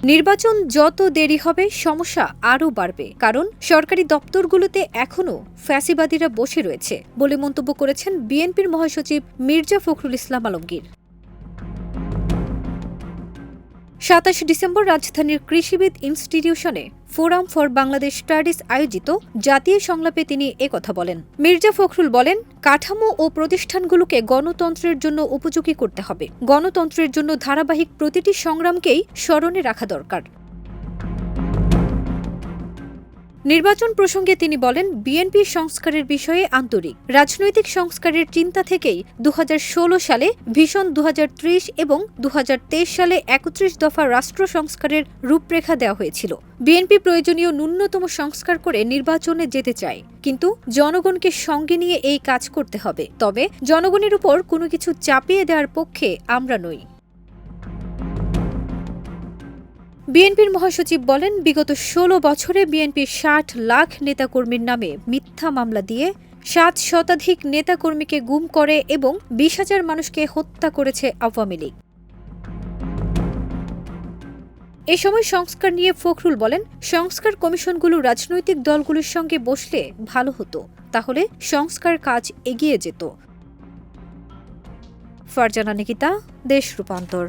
নির্বাচন যত দেরি হবে সমস্যা আরও বাড়বে, কারণ সরকারি দপ্তরগুলোতে এখনও ফ্যাসিবাদীরা বসে রয়েছে বলে মন্তব্য করেছেন বিএনপির মহাসচিব মির্জা ফখরুল ইসলাম আলমগীর। ২৭ ডিসেম্বর রাজধানীর কৃষিবিদ ইনস্টিটিউশনে ফোরাম ফর বাংলাদেশ স্টাডিজ আয়োজিত জাতীয় সংলাপে তিনি একথা বলেন। মির্জা ফখরুল বলেন, কাঠামো ও প্রতিষ্ঠানগুলোকে গণতন্ত্রের জন্য উপযোগী করতে হবে। গণতন্ত্রের জন্য ধারাবাহিক প্রতিটি সংগ্রামকেই স্মরণে রাখা দরকার। নির্বাচন প্রসঙ্গে তিনি বলেন, বিএনপি সংস্কারের বিষয়ে আন্তরিক। রাজনৈতিক সংস্কারের চিন্তা থেকেই ২০১৬ সালে ভিশন ২০৩০ এবং ২০২৩ সালে ৩১ দফা রাষ্ট্র সংস্কারের রূপরেখা দেওয়া হয়েছিল। বিএনপি প্রয়োজনীয় ন্যূনতম সংস্কার করে নির্বাচনে যেতে চায়, কিন্তু জনগণকে সঙ্গে নিয়ে এই কাজ করতে হবে। তবে জনগণের উপর কোনো কিছু চাপিয়ে দেওয়ার পক্ষে আমরা নই। বিএনপির মহাসচিব বলেন, বিগত ১৬ বছরে বিএনপির ৬০ লাখ নেতাকর্মীর নামে মিথ্যা মামলা দিয়ে ৭ শতাধিক নেতাকর্মীকে গুম করে এবং ২০,০০০ মানুষকে হত্যা করেছে আওয়ামী লীগ। এ সময় সংস্কার নিয়ে ফখরুল বলেন, সংস্কার কমিশনগুলো রাজনৈতিক দলগুলোর সঙ্গে বসলে ভালো হতো, তাহলে সংস্কার কাজ এগিয়ে যেত। ফারজানা নিকিতা, দেশ রূপান্তর।